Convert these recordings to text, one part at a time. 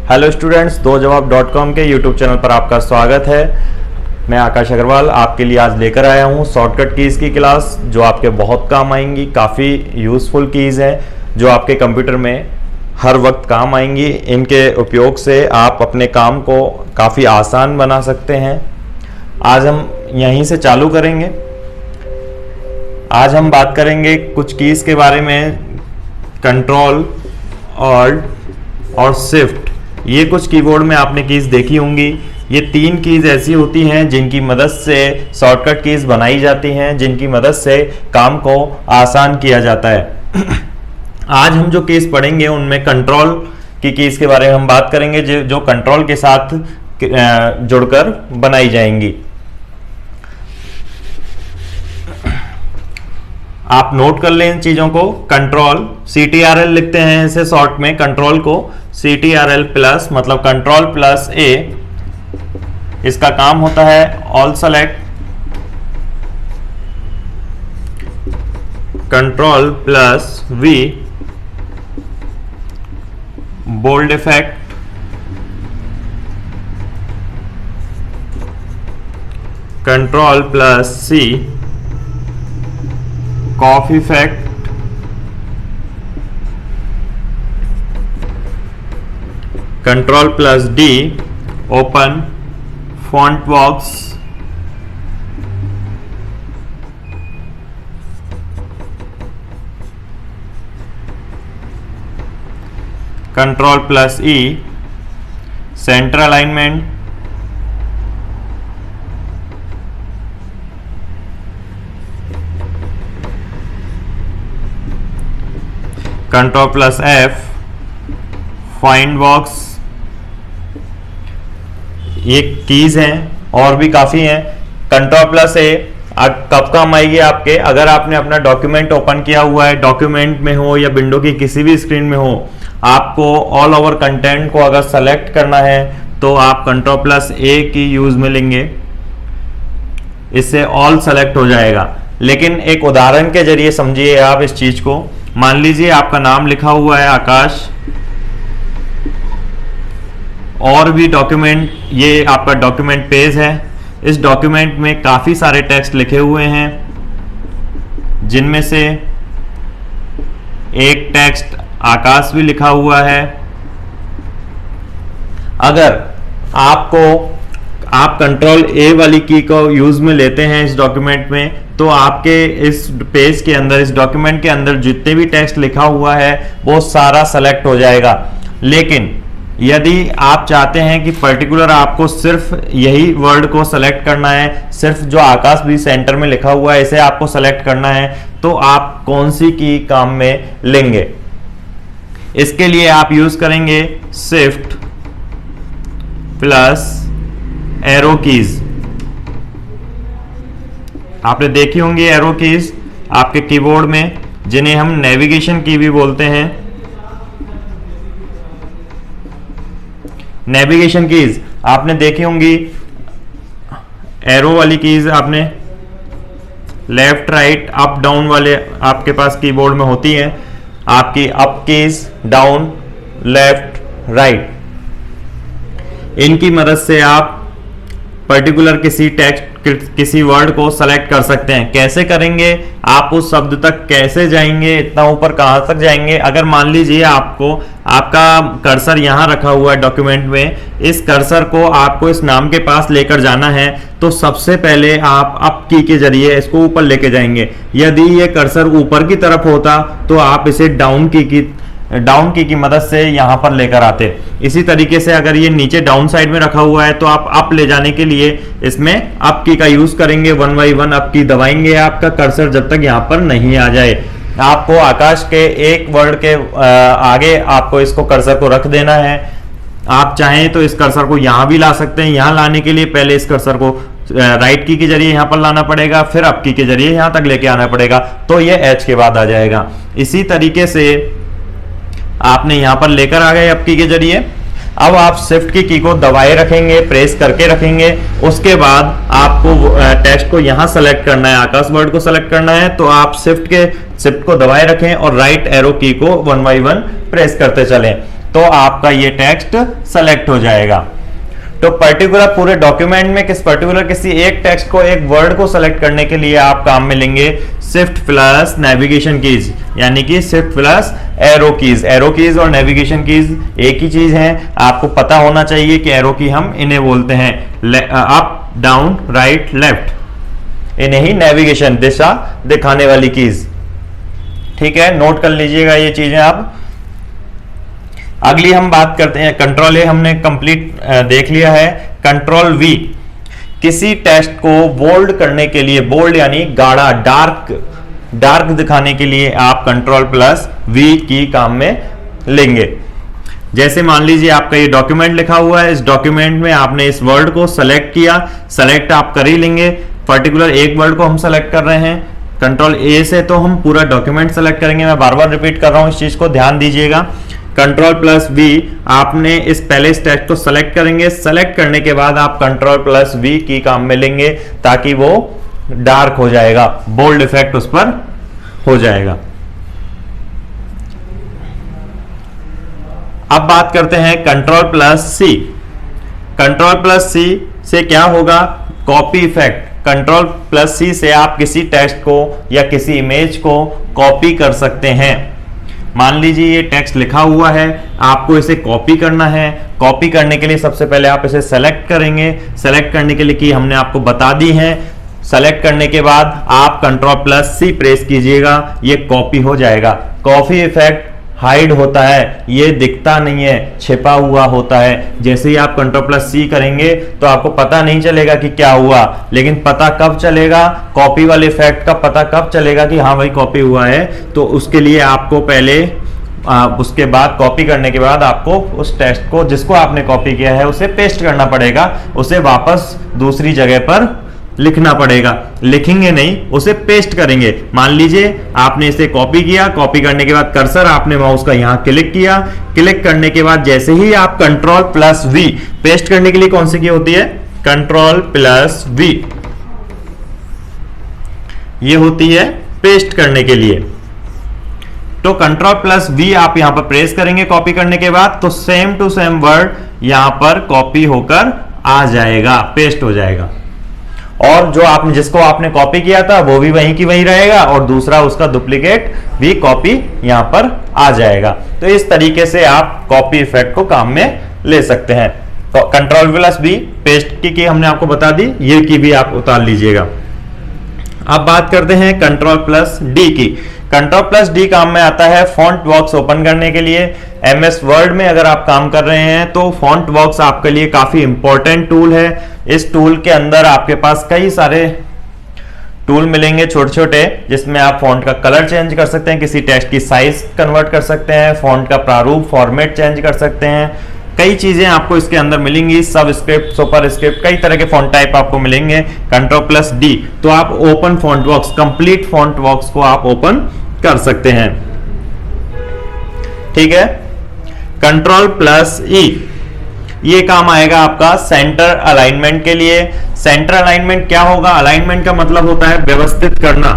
Hello students, दो जवाब.com के YouTube channel पर आपका स्वागत है। मैं आकाश अग्रवाल आपके लिए आज लेकर आया हूं शॉर्टकट कीज़ की क्लास, जो आपके बहुत काम आएंगी। काफ़ी यूज़फुल कीज़ हैं जो आपके कंप्यूटर में हर वक्त काम आएंगी। इनके उपयोग से आप अपने काम को काफ़ी आसान बना सकते हैं। आज हम यहीं से चालू करेंगे। आज हम बात करेंगे कुछ कीज़ के बारे में। कंट्रोल, ऑल्ट और शिफ्ट, ये कुछ कीबोर्ड में आपने कीज़ देखी होंगी। ये तीन कीज़ ऐसी होती हैं जिनकी मदद से शॉर्टकट कीज़ बनाई जाती हैं, जिनकी मदद से काम को आसान किया जाता है। आज हम जो कीज़ पढ़ेंगे उनमें कंट्रोल की कीज़ के बारे में हम बात करेंगे, जो कंट्रोल के साथ जुड़कर बनाई जाएंगी। आप नोट कर लें इन चीज़ों को। कंट्रोल CTRL लिखते हैं इसे शॉर्ट में। कंट्रोल को CTRL प्लस मतलब कंट्रोल प्लस A, इसका काम होता है all select, control plus V bold effect, control plus C copy effect, control plus D open font box, control plus E centre alignment, control plus F find box. ये keys हैं और भी काफ़ी हैं। कंट्रोल प्लस A कब काम आएगी आपके, अगर आपने अपना डॉक्यूमेंट ओपन किया हुआ है, डॉक्यूमेंट में हो या विंडो की किसी भी स्क्रीन में हो, आपको ऑल ओवर कंटेंट को अगर सेलेक्ट करना है तो आप कंट्रोल प्लस A की यूज़ में लेंगे, इससे ऑल सेलेक्ट हो जाएगा। लेकिन एक उदाहरण के जरिए समझिए आप इस चीज़ को। मान लीजिए आपका नाम लिखा हुआ है आकाश, और भी डॉक्यूमेंट, ये आपका डॉक्यूमेंट पेज है। इस डॉक्यूमेंट में काफ़ी सारे टेक्स्ट लिखे हुए हैं, जिनमें से एक टेक्स्ट आकाश भी लिखा हुआ है। अगर आप कंट्रोल A वाली की को यूज़ में लेते हैं इस डॉक्यूमेंट में, तो आपके इस पेज के अंदर, इस डॉक्यूमेंट के अंदर जितने भी टेक्स्ट लिखा हुआ है वो सारा सेलेक्ट हो जाएगा। लेकिन यदि आप चाहते हैं कि पर्टिकुलर आपको सिर्फ यही वर्ड को सेलेक्ट करना है, सिर्फ जो आकाश भी सेंटर में लिखा हुआ है इसे आपको सेलेक्ट करना है, तो आप कौन सी की काम में लेंगे? इसके लिए आप यूज करेंगे शिफ्ट प्लस एरो कीज। आपने देखी होंगी एरो कीज आपके कीबोर्ड में, जिन्हें हम नेविगेशन की भी बोलते हैं। नेविगेशन कीज आपने देखी होंगी। एरो वाली कीज आपने लेफ्ट, राइट, अप, डाउन वाले आपके पास कीबोर्ड में होती हैं। आपकी up keys, down, left, right, इनकी मदद से आप पर्टिकुलर किसी टेक्स्ट, किसी वर्ड को सेलेक्ट कर सकते हैं। कैसे करेंगे? आप उस शब्द तक कैसे जाएंगे, इतना ऊपर कहां तक जाएंगे? अगर मान लीजिए आपका कर्सर यहां रखा हुआ है डॉक्यूमेंट में, इस कर्सर को आपको इस नाम के पास लेकर जाना है, तो सबसे पहले आप अप की के जरिए इसको ऊपर लेके जाएंगे। यदि ये कर्सर ऊपर की तरफ होता तो आप इसे डाउन की की मदद से यहां पर लेकर आते। इसी तरीके से अगर ये नीचे डाउन साइड में रखा हुआ है तो आप अप ले जाने के लिए इसमें अप की का यूज करेंगे। 1 बाई 1 अप की दबाएंगे आपका कर्सर जब तक यहां पर नहीं आ जाए। आपको आकाश के एक वर्ड के आगे आपको इसको कर्सर को रख देना है। आप चाहें तो इस कर्सर को यहां भी ला सकते हैं। यहां लाने के लिए पहले इस कर्सर को राइट की के जरिए यहां पर लाना पड़ेगा, फिर अप की के जरिए यहां तक लेके आना पड़ेगा, तो ये H के बाद आ जाएगा। इसी तरीके से आपने यहां पर लेकर आ गए अप की के जरिए। अब आप शिफ्ट की को दबाए रखेंगे, प्रेस करके रखेंगे। उसके बाद आपको टेक्स्ट को यहां सेलेक्ट करना है, आकाश वर्ड को सेलेक्ट करना है, तो आप शिफ्ट को दबाए रखें और राइट एरो की को 1 बाई 1 प्रेस करते चलें। तो आपका ये टेक्स्ट सेलेक्ट हो जाएगा। तो पर्टिकुलर पूरे डॉक्यूमेंट में किसी एक टेक्स्ट को, एक वर्ड को सेलेक्ट करने के लिए आप काम में लेंगे शिफ्ट प्लस नेविगेशन कीज, यानी कि shift plus arrow keys. Arrow keys और नेविगेशन कीज एक ही चीज है, आपको पता होना चाहिए कि एरो की हम इन्हें बोलते हैं अप, डाउन, राइट, लेफ्ट, इन्हें ही नेविगेशन, दिशा दिखाने वाली कीज। ठीक है, नोट कर लीजिएगा ये चीजें आप। अगली हम बात करते हैं कंट्रोल ए, हमने कंप्लीट देख लिया है। कंट्रोल वी, किसी टेक्स्ट को बोल्ड करने के लिए, बोल्ड यानी गाढ़ा, डार्क दिखाने के लिए आप कंट्रोल प्लस वी की काम में लेंगे। जैसे मान लीजिए आपका ये डॉक्यूमेंट लिखा हुआ है, इस डॉक्यूमेंट में आपने इस वर्ड को सेलेक्ट किया, सेलेक्ट आप कर ही लेंगे, पर्टिकुलर एक वर्ड को हम सेलेक्ट कर रहे हैं। कंट्रोल ए से तो हम पूरा डॉक्यूमेंट सेलेक्ट करेंगे, मैं बार बार रिपीट कर रहा हूं, इस चीज को ध्यान दीजिएगा। कंट्रोल प्लस वी, आपने इस पहले इस टेक्स्ट को सेलेक्ट करेंगे, सेलेक्ट करने के बाद आप कंट्रोल प्लस वी की काम में लेंगे ताकि वो डार्क हो जाएगा, बोल्ड इफेक्ट उस पर हो जाएगा। अब बात करते हैं कंट्रोल प्लस सी। कंट्रोल प्लस सी से क्या होगा, कॉपी इफेक्ट। कंट्रोल प्लस सी से आप किसी टेक्स्ट को या किसी इमेज को कॉपी कर सकते हैं। मान लीजिए ये टेक्स्ट लिखा हुआ है, आपको इसे कॉपी करना है। कॉपी करने के लिए सबसे पहले आप इसे सेलेक्ट करेंगे, सेलेक्ट करने के लिए की हमने आपको बता दी है। सेलेक्ट करने के बाद आप कंट्रोल प्लस सी प्रेस कीजिएगा, ये कॉपी हो जाएगा। कॉपी इफेक्ट हाइड होता है, ये दिखता नहीं है, छिपा हुआ होता है। जैसे ही आप कंट्रोल प्लस सी करेंगे तो आपको पता नहीं चलेगा कि क्या हुआ, लेकिन पता कब चलेगा, कॉपी वाले इफेक्ट का पता कब चलेगा कि हाँ भाई कॉपी हुआ है। तो उसके लिए आपको पहले उसके बाद कॉपी करने के बाद आपको उस टेक्स्ट को, जिसको आपने कॉपी किया है, उसे पेस्ट करना पड़ेगा, उसे वापस दूसरी जगह पर लिखना पड़ेगा। लिखेंगे नहीं, उसे पेस्ट करेंगे। मान लीजिए आपने इसे कॉपी किया, कॉपी करने के बाद कर्सर आपने माउस का यहां क्लिक किया, क्लिक करने के बाद जैसे ही आप कंट्रोल प्लस वी, पेस्ट करने के लिए कौन सी की होती है, कंट्रोल प्लस वी, ये होती है पेस्ट करने के लिए। तो कंट्रोल प्लस वी आप यहां पर प्रेस करेंगे कॉपी करने के बाद, तो सेम टू सेम वर्ड यहां पर कॉपी होकर आ जाएगा, पेस्ट हो जाएगा। और जो आपने, जिसको आपने कॉपी किया था वो भी वहीं की वहीं रहेगा, और दूसरा उसका डुप्लीकेट भी कॉपी यहां पर आ जाएगा। तो इस तरीके से आप कॉपी इफेक्ट को काम में ले सकते हैं। तो कंट्रोल प्लस बी, पेस्ट की हमने आपको बता दी, ये की भी आप उतार लीजिएगा। अब बात करते हैं कंट्रोल प्लस डी की। कंट्रोल प्लस डी काम में आता है फॉन्ट बॉक्स ओपन करने के लिए। एमएस वर्ड में अगर आप काम कर रहे हैं तो फॉन्ट बॉक्स आपके लिए काफी इंपॉर्टेंट टूल है। इस टूल के अंदर आपके पास कई सारे टूल मिलेंगे छोटे छोटे, जिसमें आप फॉन्ट का कलर चेंज कर सकते हैं, किसी टेक्स्ट की साइज कन्वर्ट कर सकते हैं, फॉन्ट का प्रारूप फॉर्मेट चेंज कर सकते हैं। कई चीजें आपको इसके अंदर मिलेंगी, सब स्क्रिप्ट, सुपर स्क्रिप्ट, कई तरह के फॉन्ट टाइप आपको मिलेंगे। कंट्रोल प्लस डी, तो आप open font box, complete font box को आप ओपन कर सकते हैं। ठीक है। कंट्रोल प्लस ई, ये काम आएगा आपका सेंटर अलाइनमेंट के लिए। सेंटर अलाइनमेंट क्या होगा, अलाइनमेंट का मतलब होता है व्यवस्थित करना।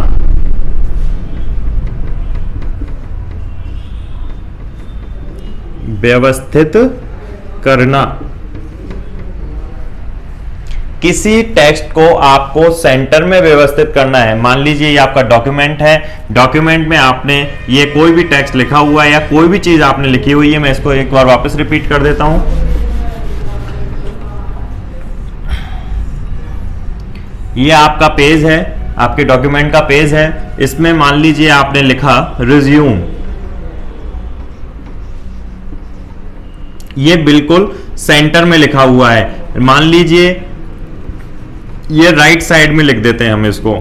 व्यवस्थित करना, किसी टेक्स्ट को आपको सेंटर में व्यवस्थित करना है। मान लीजिए ये आपका डॉक्यूमेंट है, डॉक्यूमेंट में आपने ये कोई भी टेक्स्ट लिखा हुआ है या कोई भी चीज आपने लिखी हुई है, मैं इसको एक बार वापस रिपीट कर देता हूं। ये आपका पेज है, आपके डॉक्यूमेंट का पेज है। इसमें मान लीजिए आपने लिखा रिज्यूम, ये बिल्कुल सेंटर में लिखा हुआ है। मान लीजिए ये राइट साइड में लिख देते हैं हम इसको,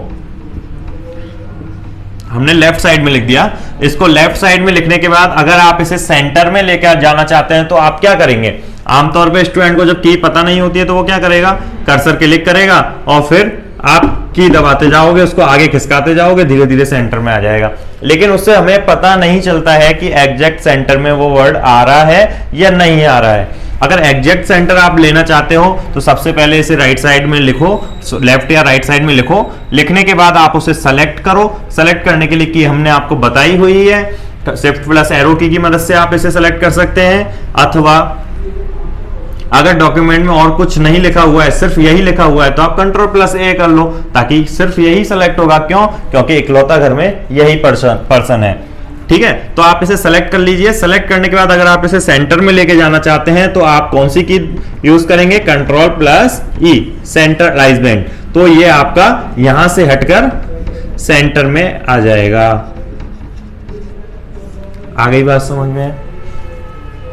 हमने लेफ्ट साइड में लिख दिया। इसको लेफ्ट साइड में लिखने के बाद अगर आप इसे सेंटर में लेकर जाना चाहते हैं तो आप क्या करेंगे, आमतौर पे स्टूडेंट को जब की पता नहीं होती है तो वो क्या करेगा, कर्सर क्लिक करेगा और फिर आप की दबाते जाओगे, उसको आगे खिसकाते जाओगे, धीरे धीरे सेंटर में आ जाएगा। लेकिन उससे हमें पता नहीं चलता है कि एग्जैक्ट सेंटर में वो वर्ड आ रहा है या नहीं आ रहा है। अगर एग्जैक्ट सेंटर आप लेना चाहते हो तो सबसे पहले इसे राइट साइड में लिखो, लेफ्ट या राइट साइड में लिखो। लिखने के बाद आप उसे सेलेक्ट करो। सेलेक्ट करने के लिए की हमने आपको बताई हुई है शिफ्ट प्लस एरो की मदद से आप इसे सेलेक्ट कर सकते हैं, अथवा अगर डॉक्यूमेंट में और कुछ नहीं लिखा हुआ है, सिर्फ यही लिखा हुआ है, तो आप कंट्रोल प्लस ए कर लो, ताकि सिर्फ यही सेलेक्ट होगा। क्यों? क्योंकि इकलौता घर में यही पर्सन है। ठीक है, तो आप इसे सेलेक्ट कर लीजिए। सेलेक्ट करने के बाद अगर आप इसे सेंटर में लेके जाना चाहते हैं तो आप कौन सी की यूज करेंगे? कंट्रोल प्लस ई, सेंट्रलाइजमेंट। तो ये आपका यहां से हटकर सेंटर में आ जाएगा। आ गई बात समझ में?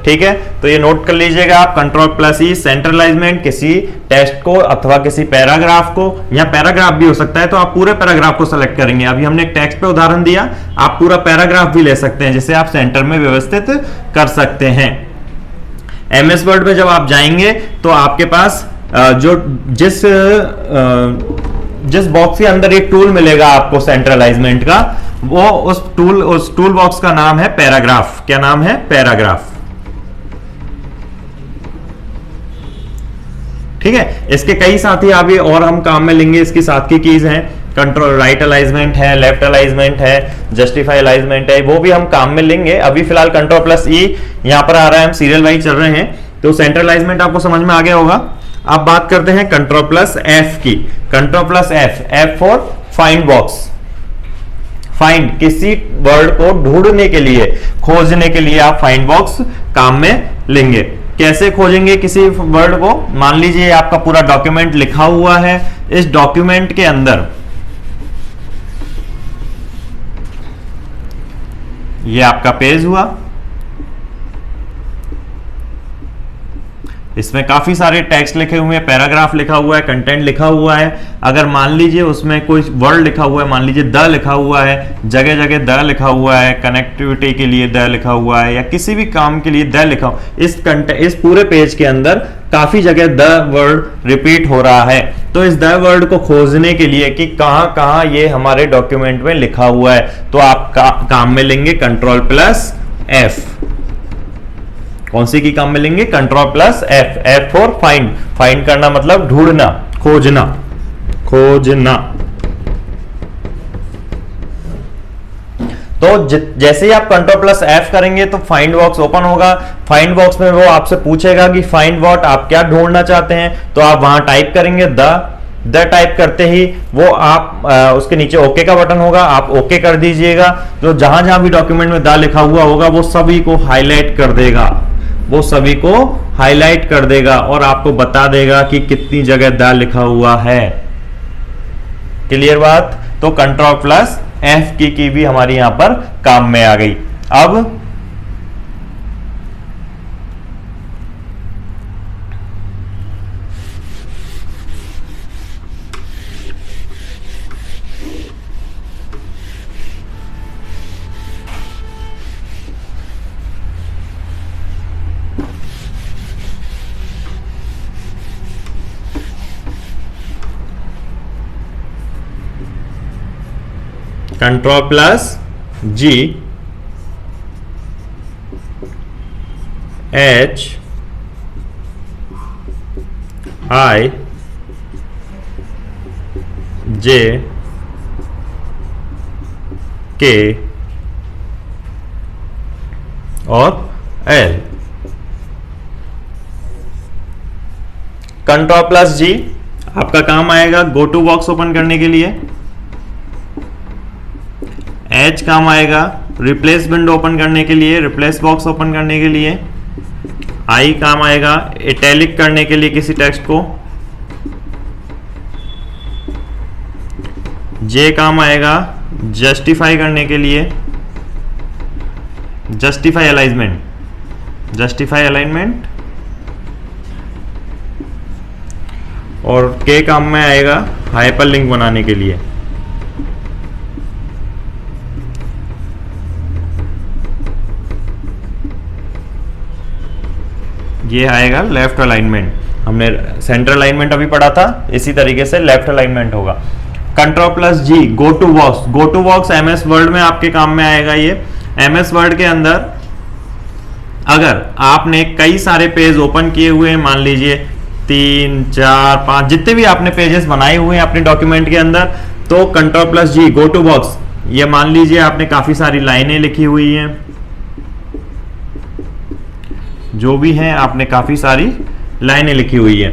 ठीक है, तो ये नोट कर लीजिएगा आप, कंट्रोल प्लस ई, सेंट्रलाइजमेंट किसी टेक्स्ट को अथवा किसी पैराग्राफ को, या पैराग्राफ भी हो सकता है, तो आप पूरे पैराग्राफ को सेलेक्ट करेंगे। अभी हमने एक टेक्स्ट पे उदाहरण दिया, आप पूरा पैराग्राफ भी ले सकते हैं, जिसे आप सेंटर में व्यवस्थित कर सकते हैं। एमएस वर्ड में जब आप जाएंगे तो आपके पास जो जिस बॉक्स के अंदर एक टूल मिलेगा आपको सेंट्रलाइजमेंट का, वो उस टूल बॉक्स का नाम है पैराग्राफ। क्या नाम है? पैराग्राफ। ठीक है, इसके कई साथी अभी और हम काम में लेंगे। इसकी साथ की कीज हैं, कंट्रोल राइट अलाइजमेंट है, लेफ्ट अलाइजमेंट है, जस्टिफाई अलाइजमेंट है, वो भी हम काम में लेंगे। अभी फिलहाल कंट्रोल प्लस ई यहां पर आ रहा है, हम सीरियल वाइज चल रहे हैं, तो सेंट्रलाइजमेंट आपको समझ में आ गया होगा। अब बात करते हैं कंट्रोल प्लस एफ की। Control plus F, F for find box. Find किसी वर्ड को ढूंढने के लिए, खोजने के लिए आप फाइंड बॉक्स काम में लेंगे। कैसे खोजेंगे किसी वर्ड को? मान लीजिए आपका पूरा डॉक्यूमेंट लिखा हुआ है, इस डॉक्यूमेंट के अंदर ये आपका पेज हुआ, इसमें काफी सारे टेक्स्ट लिखे हुए हैं, पैराग्राफ लिखा हुआ है, कंटेंट लिखा हुआ है। अगर मान लीजिए उसमें कोई वर्ड लिखा हुआ है, मान लीजिए द लिखा हुआ है, जगह जगह द लिखा हुआ है, कनेक्टिविटी के लिए द लिखा हुआ है, या किसी भी काम के लिए द लिखा हुआ, इस पूरे पेज के अंदर काफी जगह द वर्ड रिपीट हो रहा है। तो इस द वर्ड को खोजने के लिए कि कहां कहां ये हमारे डॉक्यूमेंट में लिखा हुआ है, तो आप काम में लेंगे कंट्रोल प्लस एफ। कौन सी की काम में लेंगे? Control plus F. F for find, find करना मतलब ढूंढना, खोजना, खोजना। तो जैसे ही आप कंट्रोल प्लस एफ करेंगे तो फाइंड बॉक्स ओपन होगा। फाइंड बॉक्स में वो आपसे पूछेगा कि फाइंड व्हाट, आप क्या ढूंढना चाहते हैं, तो आप वहां टाइप करेंगे द टाइप करते ही वो आप उसके नीचे ओके का बटन होगा, आप ओके कर दीजिएगा। तो जहां जहां भी डॉक्यूमेंट में द लिखा हुआ होगा वो सभी को हाईलाइट कर देगा, वो सभी को हाईलाइट कर देगा और आपको बता देगा कि कितनी जगह द लिखा हुआ है। क्लियर बात? तो कंट्रोल प्लस एफ की भी हमारी यहां पर काम में आ गई। अब control plus G, H I J K और एल। कंट्रोल प्लस जी आपका काम आएगा गो टू बॉक्स ओपन करने के लिए। एच काम आएगा रिप्लेस विंडो ओपन करने के लिए, रिप्लेस बॉक्स ओपन करने के लिए। आई काम आएगा इटैलिक करने के लिए किसी टेक्स्ट को। जे काम आएगा जस्टिफाई करने के लिए, जस्टिफाई अलाइनमेंट, जस्टिफाई अलाइनमेंट। और के काम में आएगा हाइपरलिंक बनाने के लिए। ये आएगा लेफ्ट अलाइनमेंट। हमने सेंटर अलाइनमेंट अभी पढ़ा था, इसी तरीके से लेफ्ट अलाइनमेंट होगा। Control plus G go to box. Go to box MS Word में आपके काम में आएगा। ये एमएस वर्ड के अंदर अगर आपने कई सारे पेज ओपन किए हुए हैं, मान लीजिए 3, 4, 5 जितने भी आपने पेजेस बनाए हुए हैं अपने डॉक्यूमेंट के अंदर, तो control plus G go to box ये मान लीजिए आपने काफी सारी लाइनें लिखी हुई हैं, जो भी हैं आपने काफी सारी लाइनें लिखी हुई है,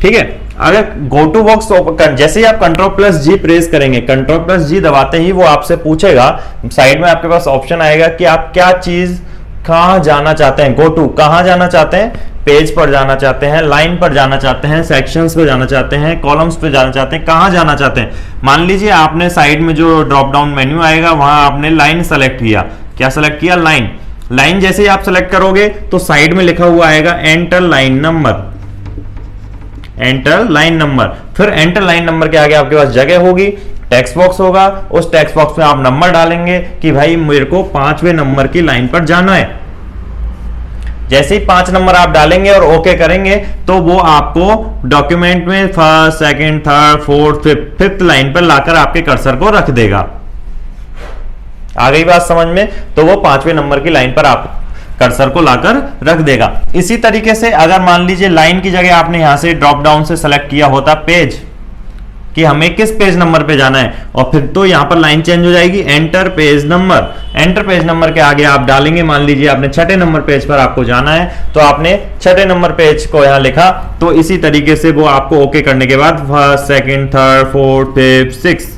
ठीक है। अगर गो टू बॉक्स जैसे ही आप कंट्रोल प्लस जी प्रेस करेंगे, कंट्रोल प्लस जी दबाते ही वो आपसे पूछेगा, साइड में आपके पास ऑप्शन आएगा कि आप क्या चीज कहां जाना चाहते हैं। गो टू कहां जाना चाहते हैं, पेज पर जाना चाहते हैं, लाइन पर जाना चाहते हैं, सेक्शंस पे जाना चाहते हैं, कॉलम्स पे जाना चाहते हैं, कहां जाना चाहते हैं। मान लीजिए आपने साइड में जो ड्रॉप डाउन मेन्यू आएगा वहां आपने लाइन सेलेक्ट किया। क्या सेलेक्ट किया, लाइन। लाइन जैसे ही आप सेलेक्ट करोगे तो साइड में लिखा हुआ आएगा enter line number, enter line number. फिर एंटर लाइन नंबर के आगे आपके पास जगह होगी, टेक्स्ट बॉक्स होगा, उस टेक्स्ट बॉक्स में आप नंबर डालेंगे कि भाई मेरे को 5वें नंबर की लाइन पर जाना है। जैसे ही 5 नंबर आप डालेंगे और ओके करेंगे तो वो आपको डॉक्यूमेंट में first, second, third, fourth, fifth line पर लाकर आपके कर्सर को रख देगा। आ गई बात समझ में? तो वो 5वें नंबर की लाइन पर आप कर्सर को लाकर रख देगा। इसी तरीके से अगर मान लीजिए लाइन की जगह आपने यहां से ड्रॉप डाउन से सेलेक्ट किया होता पेज, कि हमें किस पेज नंबर पे जाना है, और फिर तो यहां पर लाइन चेंज हो जाएगी, enter page number. Enter page number के आगे आप डालेंगे, मान लीजिए आपने 6ठे नंबर पेज पर आपको जाना है, तो आपने 6ठे नंबर पेज को यहां लिखा। तो इसी तरीके से वो आपको ओके करने के बाद first, second, third, fourth, fifth, sixth,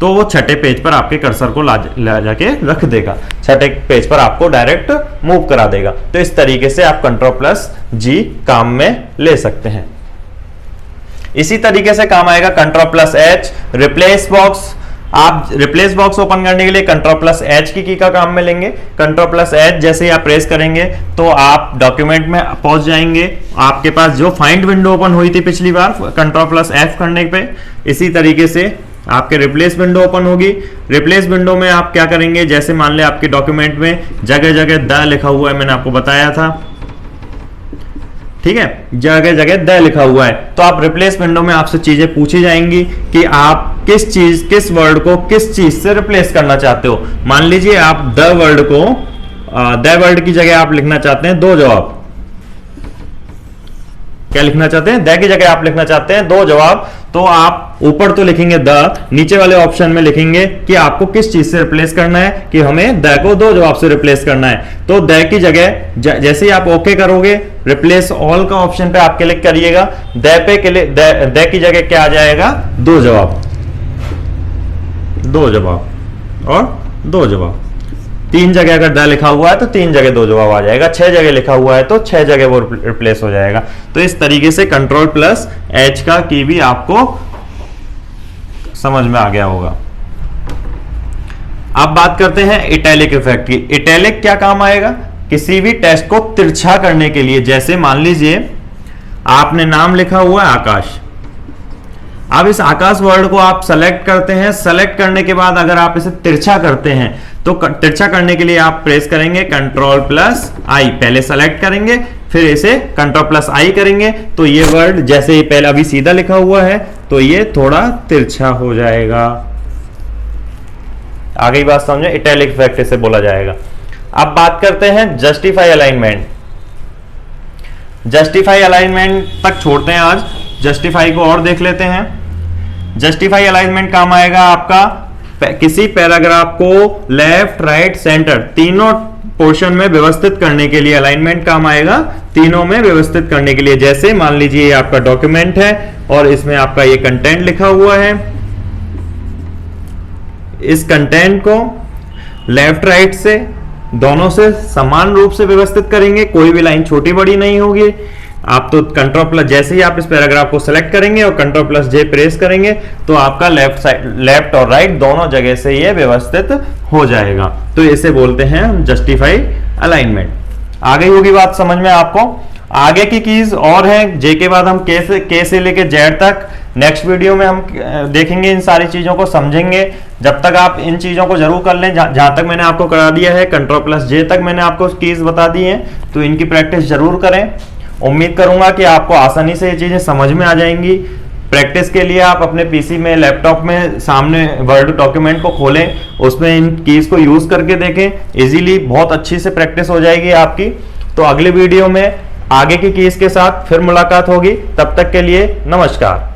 तो वो 6ठे पेज पर आपके कर्सर को ला जाके रख देगा, 6ठे पेज पर आपको डायरेक्ट मूव करा देगा। तो इस तरीके से आप कंट्रोल प्लस जी काम में ले सकते हैं। इसी तरीके से काम आएगा control plus H, replace box. आप रिप्लेस बॉक्स ओपन करने के लिए कंट्रोल प्लस एच की का काम में लेंगे। कंट्रोल प्लस एच जैसे ही आप प्रेस करेंगे तो आप डॉक्यूमेंट में पहुंच जाएंगे। आपके पास जो फाइंड विंडो ओपन हुई थी पिछली बार कंट्रोल प्लस एफ करने पे, इसी तरीके से आपके रिप्लेस विंडो ओपन होगी। रिप्लेस विंडो में आप क्या करेंगे, जैसे मान ले आपके डॉक्यूमेंट में जगह जगह द लिखा हुआ है, मैंने आपको बताया था, ठीक है, जगह जगह द लिखा हुआ है, तो आप रिप्लेस विंडो में आपसे चीजें पूछी जाएंगी कि आप किस चीज, किस वर्ड को किस चीज से रिप्लेस करना चाहते हो। मान लीजिए आप द वर्ड को, द वर्ड की जगह आप लिखना चाहते हैं दो जवाब। क्या लिखना चाहते हैं, द की जगह आप लिखना चाहते हैं दो जवाब। तो आप ऊपर तो लिखेंगे द, नीचे वाले ऑप्शन में लिखेंगे कि आपको किस चीज से रिप्लेस करना है, कि हमें द को दो जवाब से रिप्लेस करना है। तो द की जगह जैसे ही आप ओके करोगे, रिप्लेस ऑल का ऑप्शन पे आप क्लिक करिएगा, the pay click, the key जगह क्या आ जाएगा, दो जवाब, दो जवाब और दो जवाब। 3 जगह अगर द लिखा हुआ है तो 3 जगह दो जवाब आ जाएगा, 6 जगह लिखा हुआ है तो 6 जगह वो रिप्लेस हो जाएगा। तो इस तरीके से कंट्रोल प्लस एच का की भी आपको समझ में आ गया होगा। अब बात करते हैं इटैलिक इफेक्ट की। इटैलिक क्या काम आएगा, किसी भी टेक्स्ट को तिरछा करने के लिए। जैसे मान लीजिए आपने नाम लिखा हुआ है आकाश, अब इस आकाश वर्ड को आप सेलेक्ट करते हैं, सेलेक्ट करने के बाद अगर आप इसे तिरछा करते हैं तो तिरछा करने के लिए आप प्रेस करेंगे कंट्रोल प्लस आई, पहले सेलेक्ट करेंगे फिर इसे कंट्रोल प्लस आई करेंगे, तो ये वर्ड जैसे ही पहले अभी सीधा लिखा हुआ है तो ये थोड़ा तिरछा हो जाएगा। आ गई बात समझे, इटैलिक इफेक्ट इसे बोला जाएगा। अब बात करते हैं जस्टिफाई अलाइनमेंट। जस्टिफाई अलाइनमेंट तक छोड़ते हैं आज, जस्टिफाई को और देख लेते हैं। जस्टिफाई अलाइनमेंट काम आएगा आपका किसी पैराग्राफ को लेफ्ट, राइट, सेंटर तीनों पोर्शन में व्यवस्थित करने के लिए। अलाइनमेंट काम आएगा तीनों में व्यवस्थित करने के लिए। जैसे मान लीजिए ये आपका डॉक्यूमेंट है और इसमें आपका ये कंटेंट लिखा हुआ है, इस कंटेंट को लेफ्ट राइट से दोनों से समान रूप से व्यवस्थित करेंगे, कोई भी लाइन छोटी बड़ी नहीं होगी। आप तो कंट्रोल प्लस, जैसे ही आप इस पैराग्राफ को सेलेक्ट करेंगे और कंट्रोल प्लस जे प्रेस करेंगे तो आपका लेफ्ट और राइट दोनों जगह से ये व्यवस्थित हो जाएगा। तो इसे बोलते हैं जस्टिफाई अलाइनमेंट। आ गई होगी बात समझ में आपको। आगे की कीज और है, जे के बाद हम के से लेके जेड तक नेक्स्ट वीडियो में हम देखेंगे, इन सारी चीजों को समझेंगे। जब तक आप इन चीजों को जरूर कर लें, जहां तक मैंने आपको करा दिया है कंट्रोल प्लस जे तक मैंने आपको कीज बता दी है, तो इनकी प्रैक्टिस जरूर करें। उम्मीद करूंगा कि आपको आसानी से ये चीजें समझ में आ जाएंगी। प्रैक्टिस के लिए आप अपने पीसी में, लैपटॉप में सामने वर्ड डॉक्यूमेंट को खोलें, उसमें इन कीज को यूज करके देखें, इजीली बहुत अच्छी से प्रैक्टिस हो जाएगी आपकी। तो अगले वीडियो में आगे की कीज के साथ फिर मुलाकात होगी, तब तक के लिए नमस्कार।